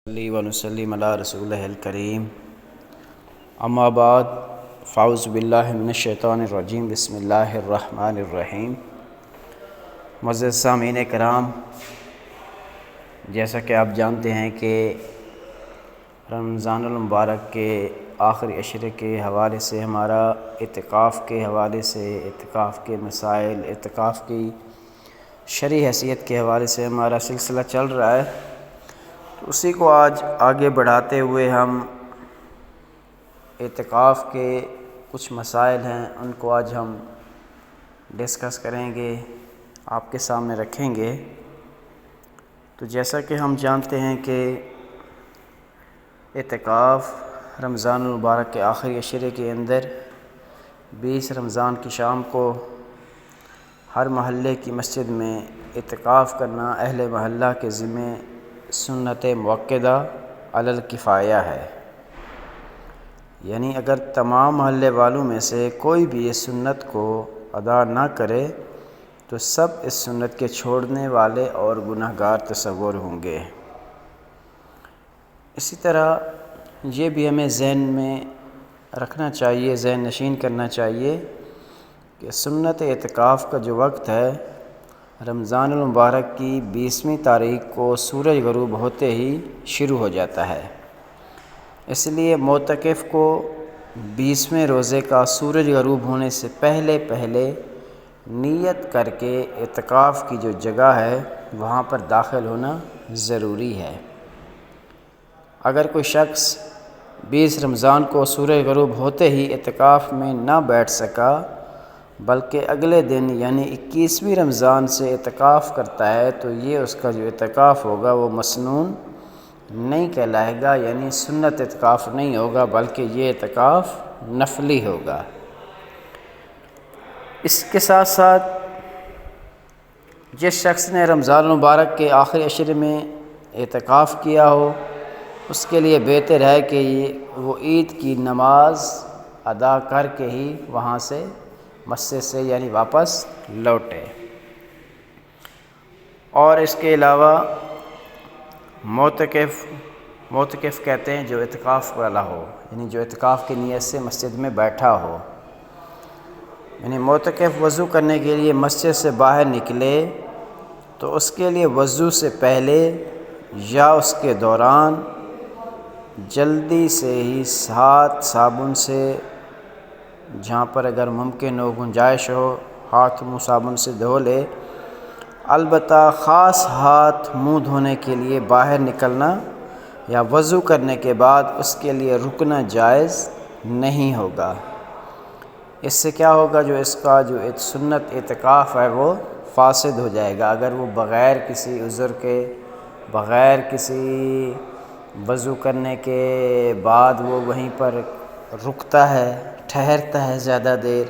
صلی و نسلم علی رسولہ الکریم اما بعد فاعوذ باللہ من الشیطان الرجیم بسم اللہ الرحمن الرحیم۔ معزز سامعین کرام، جیسا کہ آپ جانتے ہیں کہ رمضان المبارک کے آخری عشرے کے حوالے سے ہمارا اعتکاف کے حوالے سے، اعتکاف کے مسائل، اعتکاف کی شرعی حیثیت کے حوالے سے ہمارا سلسلہ چل رہا ہے، تو اسی کو آج آگے بڑھاتے ہوئے ہم اعتکاف کے کچھ مسائل ہیں ان کو آج ہم ڈسکس کریں گے، آپ کے سامنے رکھیں گے۔ تو جیسا کہ ہم جانتے ہیں کہ اعتکاف رمضان المبارک کے آخری عشرے کے اندر 20 رمضان کی شام کو ہر محلے کی مسجد میں اعتکاف کرنا اہل محلہ کے ذمہ سنت مؤکدہ علی الکفایہ ہے، یعنی اگر تمام محلے والوں میں سے کوئی بھی اس سنت کو ادا نہ کرے تو سب اس سنت کے چھوڑنے والے اور گناہ گار تصور ہوں گے۔ اسی طرح یہ بھی ہمیں ذہن میں رکھنا چاہیے، ذہن نشین کرنا چاہیے کہ سنت اعتکاف کا جو وقت ہے رمضان المبارک کی 20ویں تاریخ کو سورج غروب ہوتے ہی شروع ہو جاتا ہے، اس لیے معتکف کو 20ویں روزے کا سورج غروب ہونے سے پہلے نیت کر کے اعتکاف کی جو جگہ ہے وہاں پر داخل ہونا ضروری ہے۔ اگر کوئی شخص 20 رمضان کو سورج غروب ہوتے ہی اعتکاف میں نہ بیٹھ سکا بلکہ اگلے دن یعنی 21ویں رمضان سے اعتکاف کرتا ہے تو یہ اس کا جو اعتکاف ہوگا وہ مسنون نہیں کہلائے گا، یعنی سنت اعتکاف نہیں ہوگا بلکہ یہ اعتکاف نفلی ہوگا۔ اس کے ساتھ ساتھ جس شخص نے رمضان المبارک کے آخری عشرے میں اعتکاف کیا ہو اس کے لیے بہتر ہے کہ وہ عید کی نماز ادا کر کے ہی وہاں سے مسجد سے یعنی واپس لوٹے۔ اور اس کے علاوہ معتکف کہتے ہیں جو اعتکاف والا ہو، یعنی جو اعتکاف کی نیت سے مسجد میں بیٹھا ہو، یعنی معتکف وضو کرنے کے لیے مسجد سے باہر نکلے تو اس کے لیے وضو سے پہلے یا اس کے دوران جلدی سے ہی ہاتھ صابن سے، جہاں پر اگر ممکن ہو گنجائش ہو ہاتھ منہ صابن سے دھو لے، البتہ خاص ہاتھ منہ دھونے کے لیے باہر نکلنا یا وضو کرنے کے بعد اس کے لیے رکنا جائز نہیں ہوگا۔ اس سے کیا ہوگا، جو اس کا جو سنت اعتکاف ہے وہ فاسد ہو جائے گا۔ اگر وہ بغیر کسی عذر کے، بغیر کسی وضو کرنے کے بعد وہ وہیں پر رکتا ہے، ٹھہرتا ہے زیادہ دیر،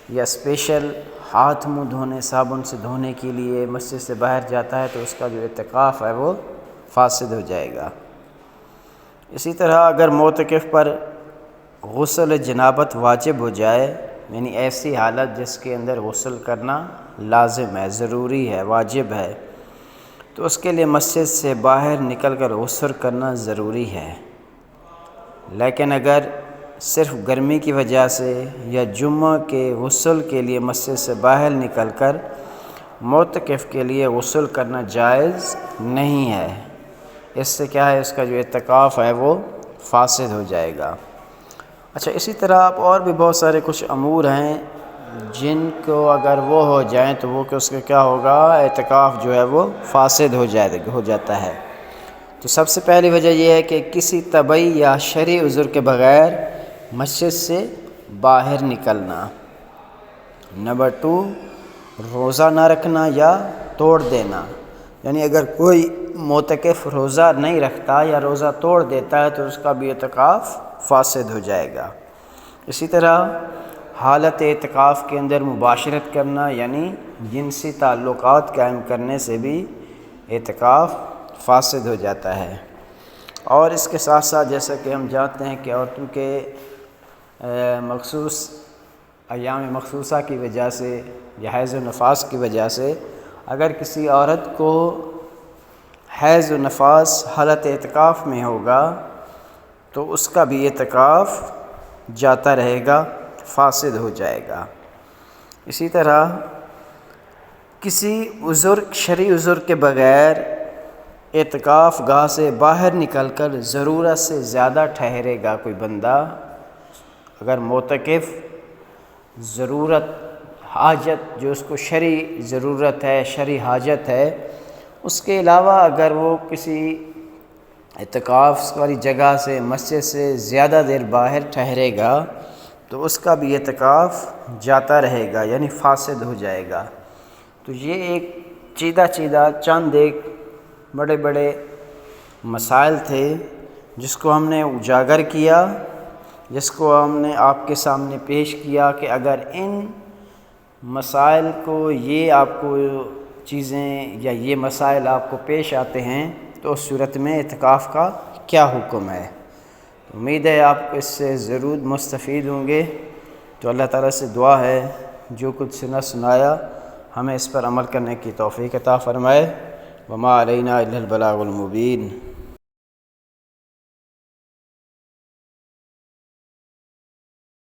یا اسپیشل ہاتھ منہ دھونے صابن سے دھونے کے لیے مسجد سے باہر جاتا ہے تو اس کا جو اعتکاف ہے وہ فاسد ہو جائے گا۔ اسی طرح اگر معتکف پر غسل جنابت واجب ہو جائے، یعنی ایسی حالت جس کے اندر غسل کرنا لازم ہے، ضروری ہے، واجب ہے، تو اس کے لیے مسجد سے باہر نکل کر غسل کرنا ضروری ہے۔ لیکن اگر صرف گرمی کی وجہ سے یا جمعہ کے غسل کے لیے مسجد سے باہر نکل کر معتکف کے لیے غسل کرنا جائز نہیں ہے، اس سے کیا ہے، اس کا جو اعتکاف ہے وہ فاسد ہو جائے گا۔ اچھا، اسی طرح آپ اور بھی بہت سارے کچھ امور ہیں جن کو اگر وہ ہو جائیں تو وہ کہ اس کا کیا ہوگا، اعتکاف جو ہے وہ فاسد ہو جاتا ہے۔ تو سب سے پہلی وجہ یہ ہے کہ کسی طبعی یا شرعی عذر کے بغیر مسجد سے باہر نکلنا۔ نمبر 2، روزہ نہ رکھنا یا توڑ دینا، یعنی اگر کوئی معتکف روزہ نہیں رکھتا یا روزہ توڑ دیتا ہے تو اس کا بھی اعتکاف فاسد ہو جائے گا۔ اسی طرح حالت اعتکاف کے اندر مباشرت کرنا، یعنی جنسی تعلقات قائم کرنے سے بھی اعتکاف فاسد ہو جاتا ہے۔ اور اس کے ساتھ ساتھ جیسا کہ ہم جانتے ہیں کہ عورتوں کے مخصوص ایام مخصوصہ کی وجہ سے یا حیض و نفاس کی وجہ سے اگر کسی عورت کو حیض و نفاس حالت اعتکاف میں ہوگا تو اس کا بھی اعتکاف جاتا رہے گا، فاسد ہو جائے گا۔ اسی طرح کسی عذر، شرعی عذر کے بغیر اعتکاف گاہ سے باہر نکل کر ضرورت سے زیادہ ٹھہرے گا کوئی بندہ، اگر معتکف ضرورت، حاجت جو اس کو شرعی ضرورت ہے، شرعی حاجت ہے، اس کے علاوہ اگر وہ کسی اعتکاف والی جگہ سے، مسجد سے زیادہ دیر باہر ٹھہرے گا تو اس کا بھی اعتکاف جاتا رہے گا، یعنی فاسد ہو جائے گا۔ تو یہ ایک چند ایک بڑے بڑے مسائل تھے جس کو ہم نے اجاگر کیا، جس کو ہم نے آپ کے سامنے پیش کیا کہ اگر ان مسائل کو، یہ آپ کو چیزیں یا یہ مسائل آپ کو پیش آتے ہیں تو اس صورت میں اعتکاف کا کیا حکم ہے۔ امید ہے آپ کو اس سے ضرور مستفید ہوں گے۔ تو اللہ تعالیٰ سے دعا ہے جو کچھ سنایا ہمیں اس پر عمل کرنے کی توفیق عطا فرمائے۔ وما علینا الا البلاغ المبین۔